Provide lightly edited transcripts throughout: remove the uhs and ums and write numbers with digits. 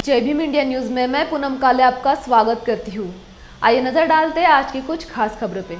जय Bhim India news में मैं पूनम काले आपका स्वागत करती हूँ। आइए नजर डालते हैं आज की कुछ खास खबरों पे।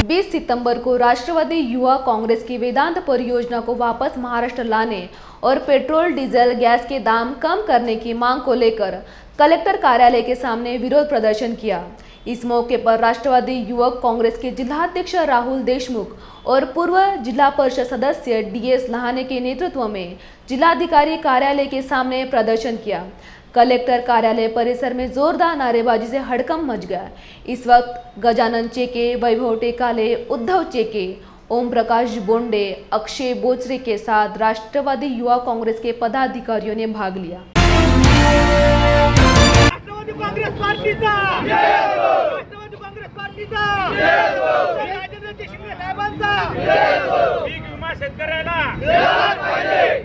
20 सितंबर को राष्ट्रवादी युवा कांग्रेस की वेदांत परियोजना को वापस महाराष्ट्र लाने और पेट्रोल डीजल गैस के दाम कम करने की मांग को लेकर कलेक्टर कार्यालय के सामने विरोध प्रदर्शन किया। इस मौके पर राष्ट्रवादी युवक कांग्रेस के जिलाध्यक्ष राहुल देशमुख और पूर्व जिला परिषद सदस्य DS लहाने के नेतृत्व में जिलाधिकारी कार्यालय के सामने प्रदर्शन किया। कलेक्टर कार्यालय परिसर में जोरदार नारेबाजी से हड़कंप मच गया। इस वक्त गजानन चेके, वैभव टेकाले, उद्धव चेके, ओम प्रकाश बोंडे, अक्षय बोचरे के साथ राष्ट्रवादी युवा कांग्रेस के पदाधिकारियों ने भाग लिया। काँग्रेस पार्टीचा राष्ट्रवादी काँग्रेस पार्टीचा राजेंद्र शिंदे साहेबांचा पीक विमा शेतकऱ्याला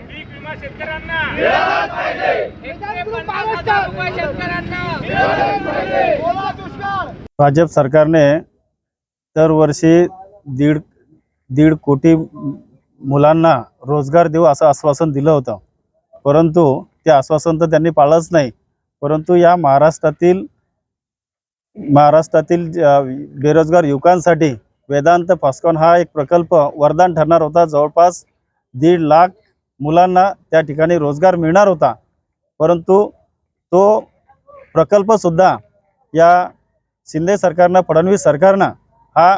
पीक विमा शेतकऱ्यांना भाजप सरकारने दरवर्षी दीड कोटी मुलांना रोजगार देऊ असं आश्वासन दिलं होतं, परंतु ते आश्वासन तर त्यांनी पाळलंच नाही। परंतु या महाराष्ट्रातील बेरोजगार युवकांसाठी वेदांत फॉस्कॉन हा एक प्रकल्प वरदान ठरणार होता। जवळपास 1.5 लाख मुलांना त्या ठिकाणी रोजगार मिळणार होता, परंतु तो प्रकल्प सुद्धा या शिंदे सरकारनं, फडणवीस सरकारनं हा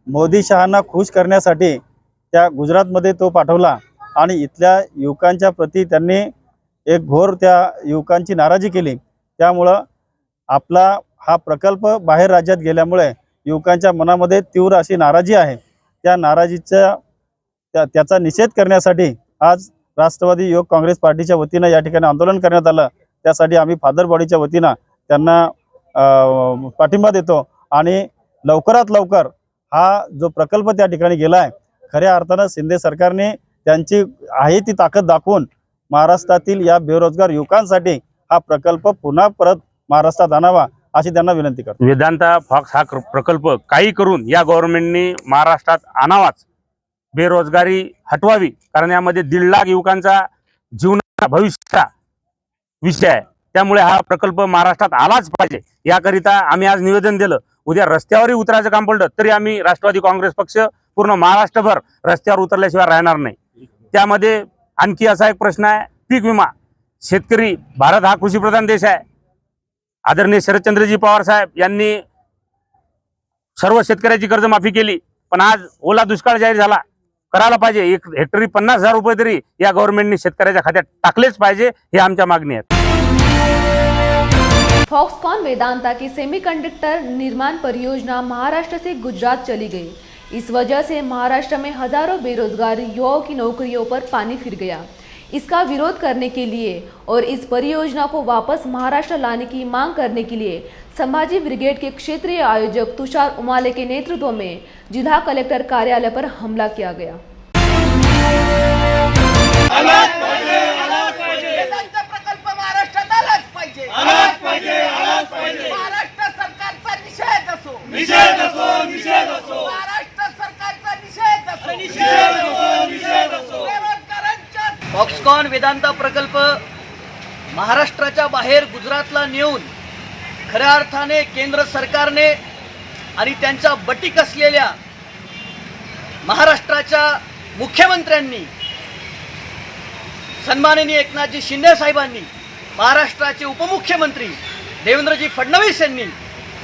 मोदी शहांना खुश करण्यासाठी त्या गुजरातमध्ये तो पाठवला आणि इथल्या युवकांच्या प्रती त्यांनी एक घोर त्या युवकांची नाराजी केली। त्यामुळं आपला हा प्रकल्प बाहेर राज्यात गेल्यामुळे युवकांच्या मनामध्ये तीव्र अशी नाराजी आहे। त्या नाराजीचा त्याचा निषेध करण्यासाठी आज राष्ट्रवादी युवक काँग्रेस पार्टीच्या वतीने या ठिकाणी आंदोलन करण्यात आलं। त्यासाठी आम्ही फादर बॉडीच्या वतीने त्यांना पाठिंबा देतो आणि लवकरात लवकर हा जो प्रकल्प त्या ठिकाणी गेलाय, खऱ्या अर्थाने शिंदे सरकारने त्यांची आहे ती ताकद दाखवून महाराष्ट्रातील या बेरोजगार युवकांसाठी हा प्रकल्प पुन्हा परत महाराष्ट्रात आणावा अशी त्यांना विनंती करतो। वेदांत फॉक्स हा प्रकल्प काही करून या गव्हर्नमेंटने महाराष्ट्रात आणावाच, बेरोजगारी हटवावी, कारण यामध्ये 1.5 लाख युवकांचा जीवनाचा भविष्याचा विषय आहे। त्यामुळे हा प्रकल्प महाराष्ट्रात आलाच पाहिजे। याकरिता आम्ही आज निवेदन दिलं। उद्या रस्त्यावरही उतरायचं काम पडलं तरी आम्ही राष्ट्रवादी काँग्रेस पक्ष पूर्ण महाराष्ट्रभर रस्त्यावर उतरल्याशिवाय राहणार नाही। त्यामध्ये आणखी असा एक प्रश्न आहे, पीक विमा। शेतकरी, भारत हा कृषीप्रधान देश आहे। आदरणीय शरदचंद्रजी पवार साहेब यांनी सर्व शेतकऱ्याची कर्जमाफी केली, पण आज ओला दुष्काळ जाहीर झाला। करायला पाहिजे, 1 हेक्टरी 50,000 रुपये तरी या गव्हर्नमेंटने शेतकऱ्याच्या खात्यात टाकलेच पाहिजे, हे आमच्या मागणी आहे। फॉक्सकॉन वेदांता की सेमीकंडक्टर निर्माण परियोजना महाराष्ट्र से गुजरात चली गई। इस वजह से महाराष्ट्र में हजारों बेरोजगार युवाओं की नौकरियों पर पानी फिर गया। इसका विरोध करने के लिए और इस परियोजना को वापस महाराष्ट्र लाने की मांग करने के लिए संभाजी ब्रिगेड के क्षेत्रीय आयोजक तुषार उमाले के नेतृत्व में जिला कलेक्टर कार्यालय पर हमला किया गया। प्रकल्प महाराष्ट्रात आलाच पाहिजे। महाराष्ट्र सरकारचा निषेध असो, महाराष्ट्र सरकारचा निषेध असो। फॉक्सकॉन वेदांता प्रकल्प महाराष्ट्राच्या बाहेर गुजरातला नेऊन खऱ्या अर्थाने केंद्र सरकारने आणि त्यांच्या बटीक असलेल्या महाराष्ट्राच्या मुख्यमंत्र्यांनी, सन्माननीय एकनाथजी शिंदे साहेबांनी, महाराष्ट्राचे उपमुख्यमंत्री देवेंद्रजी फडणवीस यांनी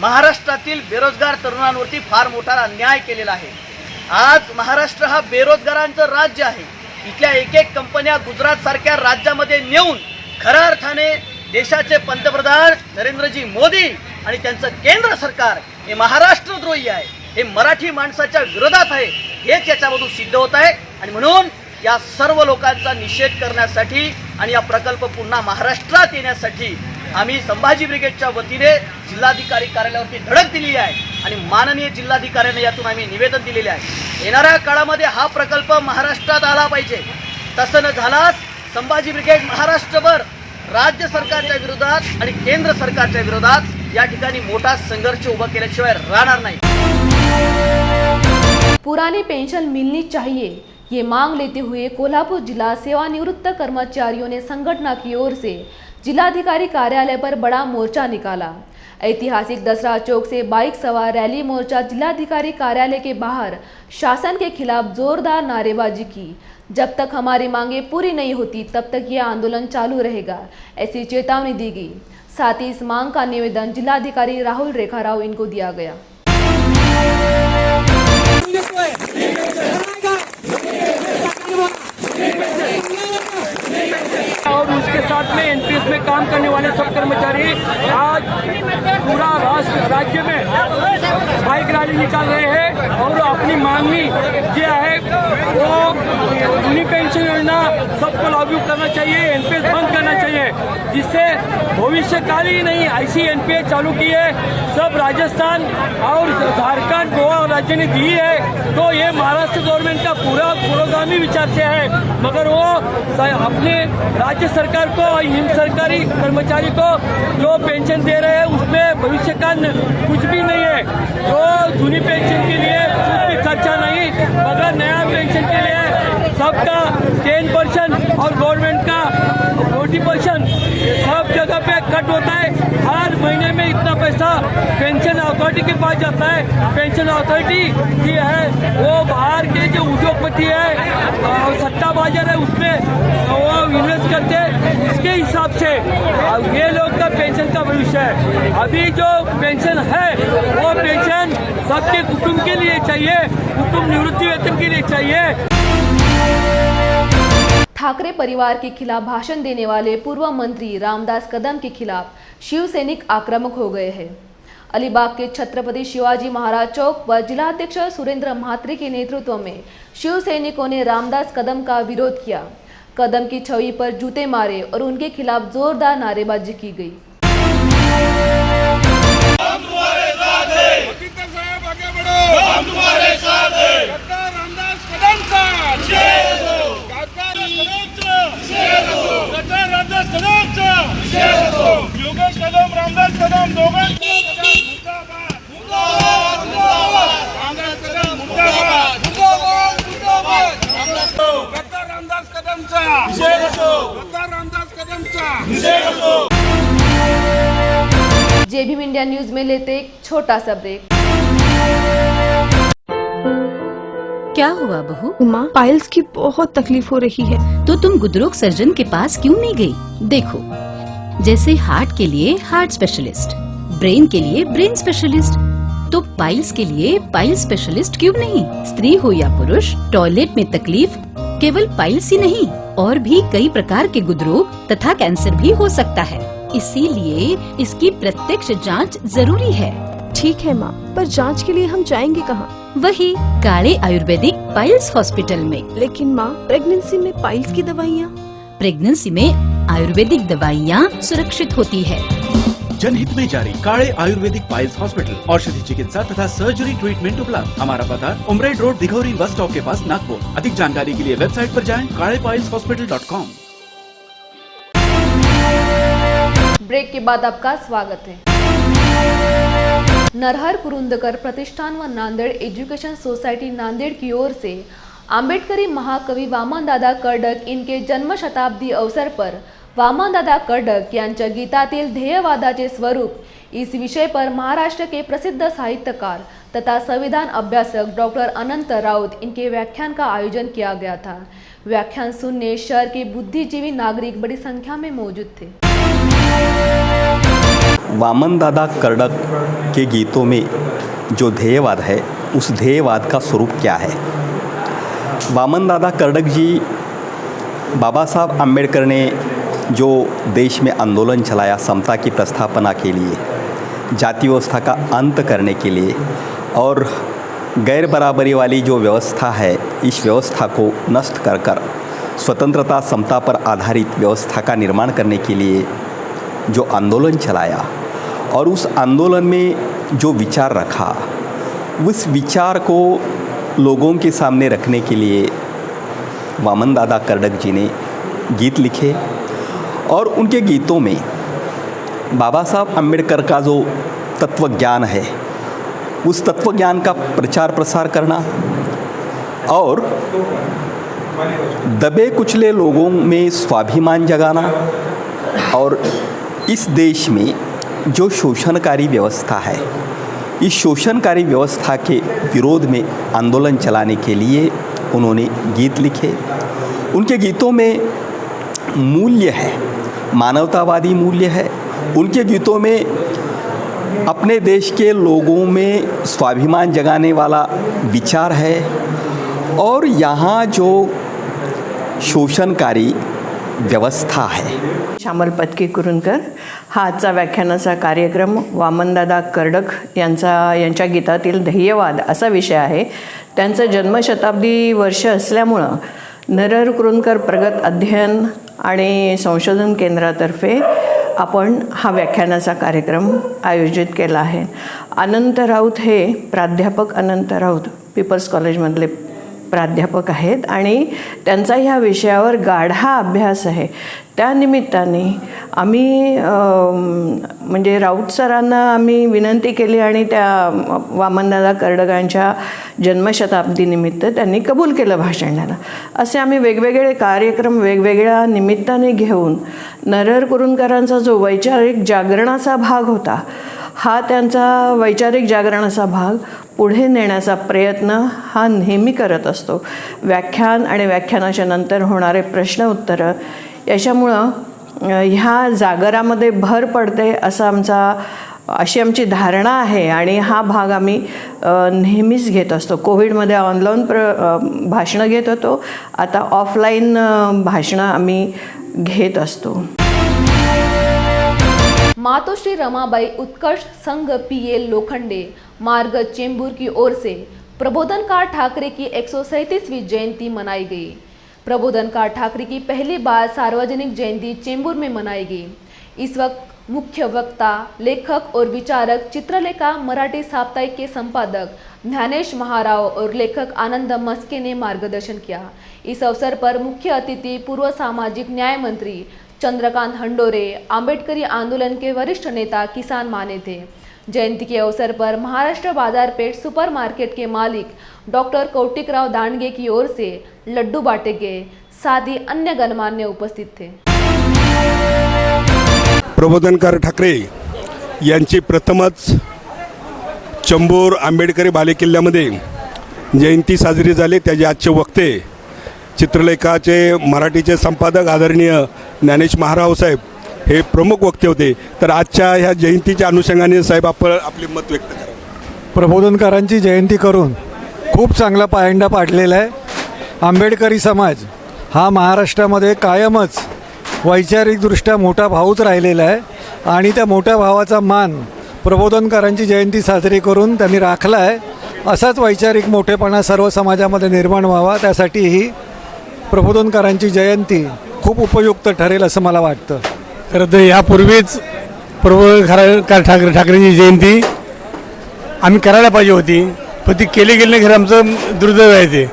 महाराष्ट्रातील बेरोजगार तरुणांवरती फार मोठा अन्याय केलेला आहे। आज महाराष्ट्र हा बेरोजगारांचं राज्य आहे। इथल्या एक कंपन्या गुजरात सारख्या राज्यामध्ये नेऊन खऱ्या अर्थाने देशाचे पंतप्रधान नरेंद्रजी मोदी आणि त्यांचं केंद्र सरकार हे महाराष्ट्रद्रोही आहे, हे मराठी माणसाच्या विरोधात आहे, हेच याच्यामधून सिद्ध होत आहे। आणि म्हणून या सर्व लोकांचा निषेध करण्यासाठी आणि या प्रकल्प पुन्हा महाराष्ट्रात येण्यासाठी आम्ही संभाजी ब्रिगेडच्या वतीने जिल्हाधिकारी कार्यालयावरती धडक दिली आहे आणि माननीय जिल्हाधिकाऱ्यांना यातून आम्ही निवेदन दिलेले आहे। येणाऱ्या काळामध्ये हा प्रकल्प महाराष्ट्रात आला पाहिजे। तसं न झाल्यास संभाजी ब्रिगेड महाराष्ट्रभर राज्य सरकारच्या विरोधात आणि केंद्र सरकारच्या विरोधात या ठिकाणी मोठा संघर्ष उभा केल्याशिवाय राहणार नाही। पुरानी पेंशन मिलनी चाहिए, ये मांग लेते हुए कोल्हापुर जिला सेवानिवृत्त कर्मचारियों ने संगठन की ओर से जिलाधिकारी कार्यालय पर बड़ा मोर्चा निकाला। ऐतिहासिक दसरा चौक से बाइक सवार रैली मोर्चा जिलाधिकारी कार्यालय के बाहर शासन के खिलाफ जोरदार नारेबाजी की। जब तक हमारी मांगें पूरी नहीं होती तब तक यह आंदोलन चालू रहेगा, ऐसी चेतावनी दी गई। साथ ही इस मांग का निवेदन जिलाधिकारी राहुल रेखा राव इनको दिया गया। और उसके साथ में एनपीएस में काम करने वाले सब कर्मचारी आज पूरा राज्य में बाइक रैली निकाल रहे हैं और अपनी मांगनी जो है वो जूनी पेंशन योजना सबको लागू करना चाहिए, एनपीएस बंद करना चाहिए, जिससे भविष्यकाल ही नहीं ऐसी एनपीएस चालू की है सब राजस्थान और झारखंड गोवा और राज्य ने दी है। तो ये महाराष्ट्र गवर्नमेंट का पूरा पुरोगामी विचार से है, मगर वो अपने राज्य सरकार को और इन सरकारी कर्मचारी को जो पेंशन दे रहे हैं उसमें भविष्य का कुछ भी नहीं है। जो जूनी पेंशन के लिए कुछ भी खर्चा नहीं, मगर नया पेंशन के लिए सबका 10% और गवर्नमेंट का 40% सब जगह पे कट होता है। हर महीने में इतना पैसा पेंशन अथॉरिटी के पास जाता है। पेंशन अथॉरिटी की है वो बाहर के जो उद्योगपति है सट्टा बाजार है उसमें वो इन्वेस्ट करते हैं, इसके हिसाब से ये लोग का पेंशन का भविष्य है। अभी जो पेंशन है वो पेंशन सबके कुटुंब के लिए चाहिए, कुटुंब निवृत्ति वेतन के लिए चाहिए। ठाकरे परिवार के खिलाफ भाषण देने वाले पूर्व मंत्री रामदास कदम के खिलाफ शिव सैनिक आक्रामक हो गए हैं। अलीबाग के छत्रपति शिवाजी महाराज चौक पर जिलाध्यक्ष सुरेंद्र म्हात्रे के नेतृत्व में शिव सैनिकों ने रामदास कदम का विरोध किया। कदम की छवि पर जूते मारे और उनके खिलाफ जोरदार नारेबाजी की गई। हम तुम्हारे साथ हैं। वकील साहब आगे बढ़ो। हम तुम्हारे साथ हैं। गद्दार रामदास कदम साहब जय हो। गद्दार रामदास कदम साहब जय हो। योगेश कदम रामदास कदम दोघांचा मुर्दाबाद मुर्दाबाद मुर्दाबाद। रामदास कदम मुर्दाबाद मुर्दाबाद मुर्दाबाद। गद्दार रामदास कदम साहब जय हो। गद्दार रामदास कदम साहब जय हो। जय भीम इंडिया न्यूज में लेते एक छोटा सा ब्रेक। क्या हुआ बहू? माँ, पाइल्स की बहुत तकलीफ हो रही है। तो तुम गुदरोग सर्जन के पास क्यों नहीं गई? देखो, जैसे हार्ट के लिए हार्ट स्पेशलिस्ट, ब्रेन के लिए ब्रेन स्पेशलिस्ट, तो पाइल्स के लिए पाइल स्पेशलिस्ट क्यों नहीं? स्त्री हो या पुरुष, टॉयलेट में तकलीफ केवल पाइल्स ही नहीं और भी कई प्रकार के गुदरोग तथा कैंसर भी हो सकता है। इसीलिए इसकी प्रत्यक्ष जांच जरूरी है। ठीक है माँ, पर जांच के लिए हम जाएंगे कहाँ? वही काले आयुर्वेदिक पाइल्स हॉस्पिटल में। लेकिन माँ, प्रेगनेंसी में पाइल्स की दवाइयाँ? प्रेगनेंसी में आयुर्वेदिक दवाइयाँ सुरक्षित होती है। जनहित में जारी काले आयुर्वेदिक पाइल्स हॉस्पिटल, औषधि चिकित्सा तथा सर्जरी ट्रीटमेंट उपलब्ध। हमारा पता उमरेड रोड, दिघौरी बस स्टॉप के पास, नागपुर। अधिक जानकारी के लिए वेबसाइट पर जाएं kalepileshospital.com। ब्रेक के बाद आपका स्वागत है। नरहर कुरुंदकर प्रतिष्ठान व नांदेड़ एजुकेशन सोसायटी नांदेड़ की ओर से आंबेडकरी महाकवी वामनदादा कर्डक इनके जन्म शताब्दी अवसर पर वामनदादा कर्डक यांच्या गीतातील ध्येयवादाचे स्वरूप इस विषय पर महाराष्ट्र के प्रसिद्ध साहित्यकार तथा संविधान अभ्यासक डॉक्टर अनंत राउत इनके व्याख्यान का आयोजन किया गया था। व्याख्यान सुनने शहर के बुद्धिजीवी नागरिक बड़ी संख्या में मौजूद थे। वामनदादा कर्डक के गीतों में जो ध्येयवाद है, उस ध्येयवाद का स्वरूप क्या है? वामनदादा कर्डक जी, बाबा साहब आम्बेडकर ने जो देश में आंदोलन चलाया समता की प्रस्थापना के लिए, जाति व्यवस्था का अंत करने के लिए और गैर बराबरी वाली जो व्यवस्था है, इस व्यवस्था को नष्ट कर कर स्वतंत्रता समता पर आधारित व्यवस्था का निर्माण करने के लिए जो आंदोलन चलाया और उस आंदोलन में जो विचार रखा, उस विचार को लोगों के सामने रखने के लिए वामनदादा कर्डक जी ने गीत लिखे और उनके गीतों में बाबा साहब आम्बेडकर का जो तत्व ज्ञान है, उस तत्व ज्ञान का प्रचार प्रसार करना और दबे कुचले लोगों में स्वाभिमान जगाना और इस देश में जो शोषणकारी व्यवस्था है, इस शोषणकारी व्यवस्था के विरोध में आंदोलन चलाने के लिए उन्होंने गीत लिखे। उनके गीतों में मूल्य है, मानवतावादी मूल्य है। उनके गीतों में अपने देश के लोगों में स्वाभिमान जगाने वाला विचार है और यहाँ जो शोषणकारी व्यवस्था है। श्यामल पत्की कुरुंदकर हा आजचा व्याख्यानाचा कार्यक्रम वामनदादा कर्डक यांच्या गीतातील ध्येयवाद असा विषय आहे। त्यांचं जन्मशताब्दी वर्ष असल्यामुळं नरहर कुरुंदकर प्रगत अध्ययन आणि संशोधन केंद्रातर्फे आपण हा व्याख्यानाचा कार्यक्रम आयोजित केला आहे। अनंत राऊत हे प्राध्यापक अनंत राऊत पीपल्स कॉलेजमधले प्राध्यापक आहेत आणि त्यांचा ह्या विषयावर गाढा अभ्यास आहे। त्या निमित्ताने आम्ही म्हणजे राऊत सरांना आम्ही विनंती केली आणि त्या वामनदादा कर्डकांच्या जन्मशताब्दीनिमित्त त्यांनी कबूल केलं भाषण द्यायला। असे आम्ही वेगवेगळे कार्यक्रम वेगवेगळ्या निमित्ताने घेऊन नरहर कुरुंदकरांचा जो वैचारिक जागरणाचा भाग होता, हा त्यांचा वैचारिक जागरणाचा भाग पुढे नेण्याचा प्रयत्न हा नेहमी करत असतो। व्याख्यान आणि व्याख्यानाच्या नंतर होणारे प्रश्न उत्तरं याच्यामुळं ह्या जागरामध्ये भर पडते अशी आमची धारणा आहे आणि हा भाग आम्ही नेहमीच घेत असतो। कोविडमध्ये ऑनलाईन भाषणं घेत होतो, आता ऑफलाईन भाषणं आम्ही घेत असतो। मातोश्री रमाबाई उत्कर्ष संघ PL लोखंडे मार्ग चेंबूर की ओर से प्रबोधनकार ठाकरे की 137वीं जयंती मनाई गई। प्रबोधनकार ठाकरे की पहली बार सार्वजनिक जयंती चेंबूर में मनाई गई। इस वक्त मुख्य वक्ता, लेखक और विचारक चित्रलेखा मराठी साप्ताहिक के संपादक ज्ञानेश महाराव और लेखक आनंद मस्के ने मार्गदर्शन किया। इस अवसर पर मुख्य अतिथि पूर्व सामाजिक न्याय मंत्री चंद्रकांत हंडोरे, आंबेडकरी आंदोलन के वरिष्ठ नेता किसान माने थे। जयंती के अवसर पर महाराष्ट्र बाजारपेठ सुपरमार्केट के मालिक डॉक्टर कौटिकराव दांडगे की ओर से लड्डू बांटे गए, साथ ही अन्य गणमान्य उपस्थित थे। प्रबोधनकार ठाकरे यांची प्रथमच चंबूर आंबेडकरी बालेकिल्ल्यामध्ये जयंती साजरी झाली। त्याचे आजचे वक्ते चित्रलेखाचे मराठीचे संपादक आदरणीय ज्ञानेश महाराव साहेब हे प्रमुख वक्ते होते। तर आजच्या ह्या जयंतीच्या अनुषंगाने साहेब आपण आपले मत व्यक्त करा। प्रबोधनकारांची जयंती करून खूप चांगला पायंडा पाडलेला आहे। आंबेडकरी समाज हा महाराष्ट्रामध्ये कायमच वैचारिकदृष्ट्या मोठा भाऊच राहिलेला आहे आणि त्या मोठ्या भावाचा मान प्रबोधनकारांची जयंती साजरी करून त्यांनी राखला आहे। असाच वैचारिक मोठेपणा सर्व समाजामध्ये निर्माण व्हावा, त्यासाठी ही प्रबोधनकारांची जयंती खूप उपयुक्त ठरेल असं मला वाटतं। खरं तर यापूर्वीच प्रबोधनकार ठाकरेंची जयंती आम्ही करायला पाहिजे होती, पण ती केली गेली नाही। खरं आमचं दुर्दैव आहे ते।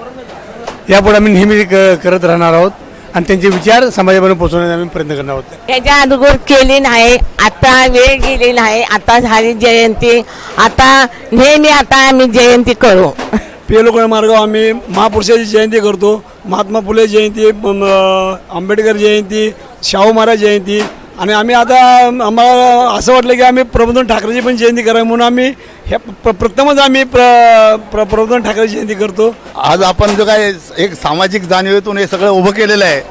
यापुढे आम्ही नेहमी करत राहणार आहोत आणि त्यांचे विचार समाजापर्यंत पोहोचवण्याचा आम्ही प्रयत्न करणार आहोत। याच्या अगोदर केली नाही, आता वेळ गेली नाही, आता झाली जयंती, आता नेहमी आता आम्ही जयंती करू। PL मार्ग आम्ही महापुरुषाची जयंती करतो, महात्मा फुले जयंती, आंबेडकर जयंती, शाहू महाराज जयंती, आणि आम्ही आता आम्हाला असं वाटलं की आम्ही प्रबोधन ठाकरेची पण जयंती करावी, म्हणून आम्ही हे प्रथमच आम्ही प्रबोधन ठाकरे जयंती करतो। आज आपण जो काय एक सामाजिक जाणीवेतून हे सगळं उभं केलेलं आहे,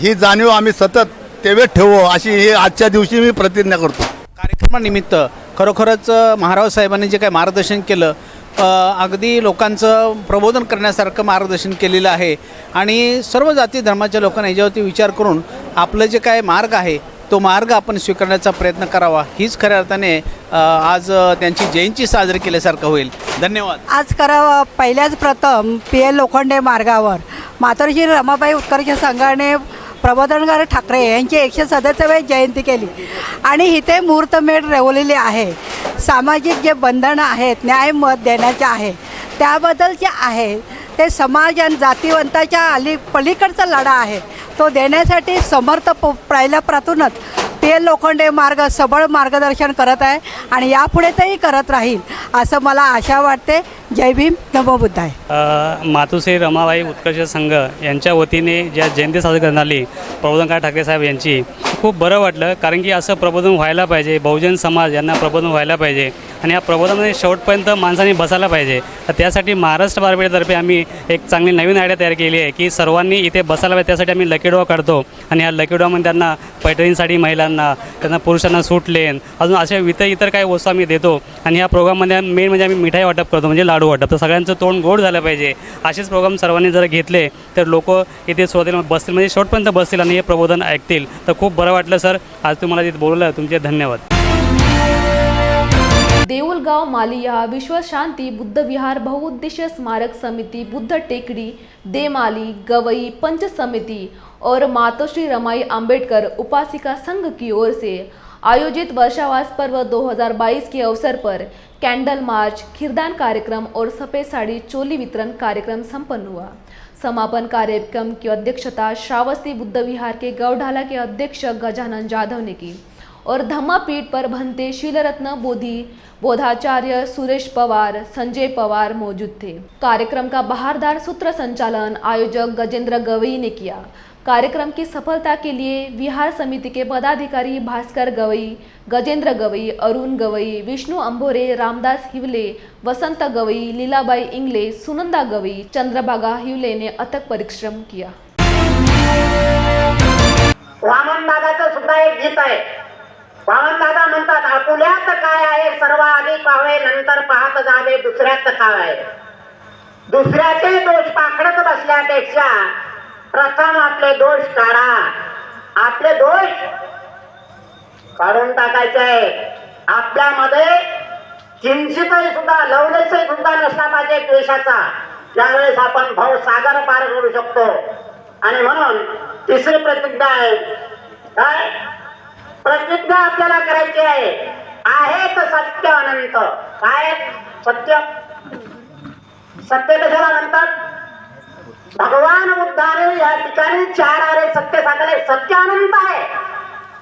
ही जाणीव आम्ही सतत तेवढे ठेवू अशी हे आजच्या दिवशी मी प्रतिज्ञा करतो। कार्यक्रमानिमित्त खरोखरच महाराव साहेबांनी जे काही मार्गदर्शन केलं, अगदी लोकांचं प्रबोधन करण्यासारखं मार्गदर्शन केलेलं आहे आणि सर्व जाती धर्माच्या लोकांना याच्यावरती विचार करून आपलं जे काय मार्ग आहे तो मार्ग आपण स्वीकारण्याचा प्रयत्न करावा, हीच खऱ्या अर्थाने आज त्यांची जयंती साजरी केल्यासारखं होईल। धन्यवाद। आज पहिल्याच प्रथम PL लोखंडे मार्गावर मातोश्री रमाबाई उत्कर्ष संघाने प्रबोधनकार ठाकरे यांची 137वी जयंती केली आणि इथे मुहूर्तमेढ रेवलेली आहे। सामाजिक जे बंधनं आहेत, न्याय मत देण्याचे आहे, त्याबद्दल जे आहे ते समाज आणि जातीवंताच्या पलीकडचा लढा आहे तो देण्यासाठी समर्थ पहिल्यापासूनच PL लोखंडे मार्ग सबळ मार्गदर्शन करत आहे आणि यापुढे तेही करत राहील असं मला आशा वाटते. जय भीम, नमो बुद्धाय. मातोश्री रमाबाई उत्कर्ष संघ यांच्या वतीने ज्या जयंती साजरी करण्यात आली प्रबोधनकार ठाकरे साहेब यांची, खूप बरं वाटलं. कारण की असं प्रबोधन व्हायला पाहिजे, बहुजन समाज यांना प्रबोधन व्हायला पाहिजे आणि या प्रबोधनामध्ये शेवटपर्यंत माणसांनी बसायला पाहिजे. तर त्यासाठी महाराष्ट्र बारपेठेतर्फे आम्ही एक चांगली नवीन आयडिया तयार केली आहे की सर्वांनी इथे बसायला पाहिजे. त्यासाठी आम्ही लकीडोळा काढतो आणि या लकीडोळामध्ये त्यांना पैठणीसाठी महिलांना, त्यांना पुरुषांना सूट लेन, अजून अशा इतर काही वस्तू आम्ही देतो. आणि ह्या प्रोग्राममध्ये मेन म्हणजे आम्ही मिठाई वाटप करतो, म्हणजे लाडू वाटप. तर सगळ्यांचं तोंड गोड झालं पाहिजे. असेच प्रोग्राम सर्वांनी जर घेतले तर लोक इथे सुरुवातीला बसतील, म्हणजे शेवटपर्यंत बसतील आणि हे प्रबोधन ऐकतील. तर खूप बरं वाटलं सर, आज तुम्हाला तिथे बोलवलं, तुमचे धन्यवाद. देऊलगांव मालिया विश्व शांति बुद्ध विहार बहुउद्देशीय स्मारक समिति बुद्ध टेकड़ी देमाली गवई पंच समिति और मातोश्री रमाई अंबेडकर उपासिका संघ की ओर से आयोजित वर्षावास पर्व 2022 के अवसर पर कैंडल मार्च, खीरदान कार्यक्रम और सफ़ेद साड़ी चोली वितरण कार्यक्रम संपन्न हुआ. समापन कार्यक्रम की अध्यक्षता श्रावस्ती बुद्ध विहार के गौढाला के अध्यक्ष गजानन जाधव ने की और धम्मापीठ पर भंते शीलरत्न बोधाचार्य सुरेश पवार, संजय पवार मौजूद थे. कार्यक्रम का बहारदार सूत्र संचालन आयोजक गजेंद्र गवई ने किया. कार्यक्रम की सफलता के लिए विहार समिति के पदाधिकारी भास्कर गवई, गजेंद्र गवई, अरुण गवई, विष्णु अंभोरे, रामदास हिवले, वसंत गवई, लीलाबाई इंगले, सुनंदा गवई, चंद्रभागा हिवले ने अथक परिश्रम किया. वामन दादाचं सुद्धा एक गीत आहे. वामन दादा म्हणतात, आपुल्यात काय आहे सर्व आधी पाहावे, नंतर पाहत जावे दुसऱ्यात काय आहे. दुसऱ्याचे दोष पाखडत बसल्यापेक्षा प्रथम आपले दोष काढा. आपले दोष काढून टाकायचे आहे. आपल्यामध्ये किंचितही सुद्धा लवलेसही सुद्धा नसला पाहिजे द्वेषाचा. त्यावेळेस आपण भवसागर पार करू शकतो. आणि म्हणून तिसरी प्रतिज्ञा आहे. काय प्रतिज्ञा आपल्याला करायची आहे? आहेत सत्य अनंत. काय सत्य? सत्य कशाला म्हणतात? भगवान बुद्धाने या ठिकाणी 4 आरे सत्य सांगले. सत्य अनंत आहे,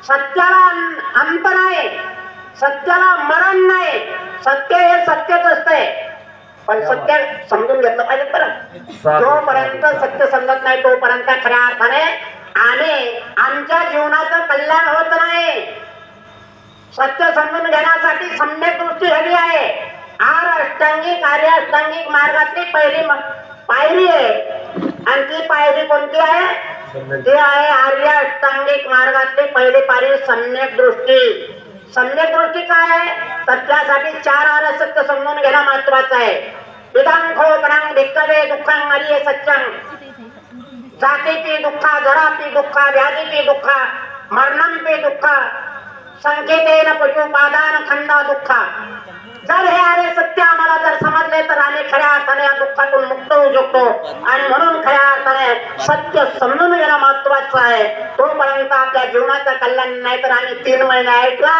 सत्याला अंत नाही, सत्याला मरण नाही. सत्य हे सत्यच असते, पण सत्य समजून घेतलं पाहिजे. बरं, जोपर्यंत सत्य समजत नाही तोपर्यंत खऱ्या अर्थाने आणि आमच्या जीवनाचं कल्याण होत नाही. सत्य समजून घेण्यासाठी सम्यक दृष्टी हवी आहे. 8 अष्टांगिक आर्य अष्टांगिक मार्गातली पहिली पायरी आहे. आणि ती पायरी कोणती आहे? ती आहे आर्य अष्टांगिक मार्गातली पहिली पायरी सम्यक दृष्टी. सम्यक दृष्टी काय आहे? तर त्यासाठी 4 आर्य सत्य समजून घेणं महत्वाचं आहे. इदं खोपरं भिक्खवे दुःखं अरिये सत्यं जातीपि दुःखा, जरापि दुःखा, व्याधीपि दुःखा, मरणंपि दुःखा, संकेतेन पशुपादान खंडा दुःखा. जर हे आरे सत्य आम्हाला जर समजले तर आम्ही खऱ्या अर्थाने या दुःखातून मुक्त होऊ शकतो. आणि म्हणून खऱ्या अर्थाने सत्य समजून घेणं महत्वाचं आहे. तोपर्यंत आपल्या जीवनाचं कल्याण नाही तर आम्ही 3 महिने ऐकला.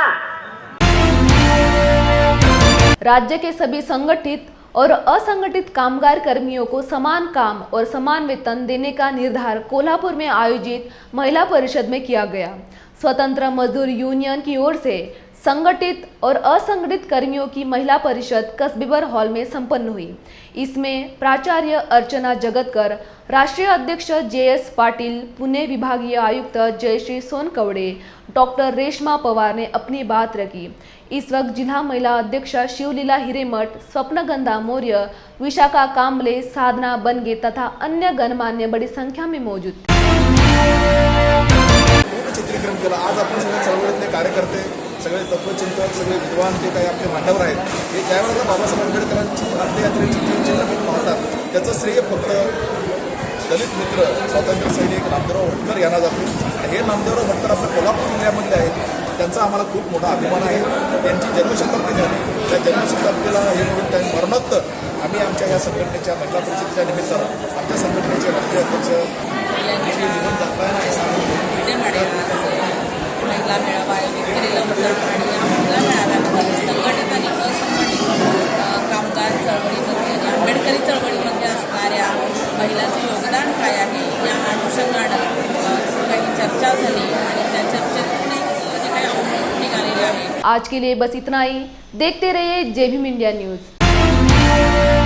राज्य के सभी संगठित और असंगठित कामगार कर्मियों को समान काम और समान वेतन देने का निर्धार कोल्हापुर में आयोजित महिला परिषद में किया गया. स्वतंत्र मजदूर यूनियन की ओर से संगठित और असंगठित कर्मियों की महिला परिषद कस्बेबर हॉल में संपन्न हुई. इसमें प्राचार्य अर्चना जगतकर, राष्ट्रीय अध्यक्ष JS पाटिल, पुणे विभागीय आयुक्त जयश्री सोनकवड़े, डॉक्टर रेशमा पवार ने अपनी बात रखी. इस वक्त जिला महिला अध्यक्षा शिवलीला हिरेमठ, स्वप्नगंधा मौर्य, विशाखा कांबले, साधना बनगे तथा अन्य गणमान्य बड़ी संख्या में मौजूद थे. चित्रीकरण केलं. आज आपण सगळे चळवळीतले कार्यकर्ते, सगळे तत्वचिंतक, सगळे विद्वान जे काही आपले मांडवर आहेत, हे ज्यावेळेला बाबासाहेब आंबेडकरांची अंत्ययात्रेची चिन्ह पाहतात त्याचं श्रेय फक्त दलित मित्र स्वातंत्र्य सैनिक नामदेवराव होटकर यांना जातो. हे नामदेवराव होटकर आपल्या कोल्हापूर जिल्ह्यामधले आहेत. त्यांचा आम्हाला खूप मोठा अभिमान आहे. त्यांची जन्मशताब्दी झाली. त्या जन्मशताब्दीला हे म्हणून त्या मरणोत्तर आम्ही आमच्या या संघटनेच्या महिला परिषदेच्या निमित्तानं आमच्या संघटनेचे राष्ट्रीय अध्यक्ष महिला मेळावा आयोजित केलेला होता. आणि या महिला मेळाव्यामध्ये संघटित आणि असंघटित कामगार चळवळीमध्ये आणि आंबेडकरी चळवळीमध्ये असणाऱ्या आज के लिए बस इतना ही। देखते रहिए जय भीम इंडिया न्यूज।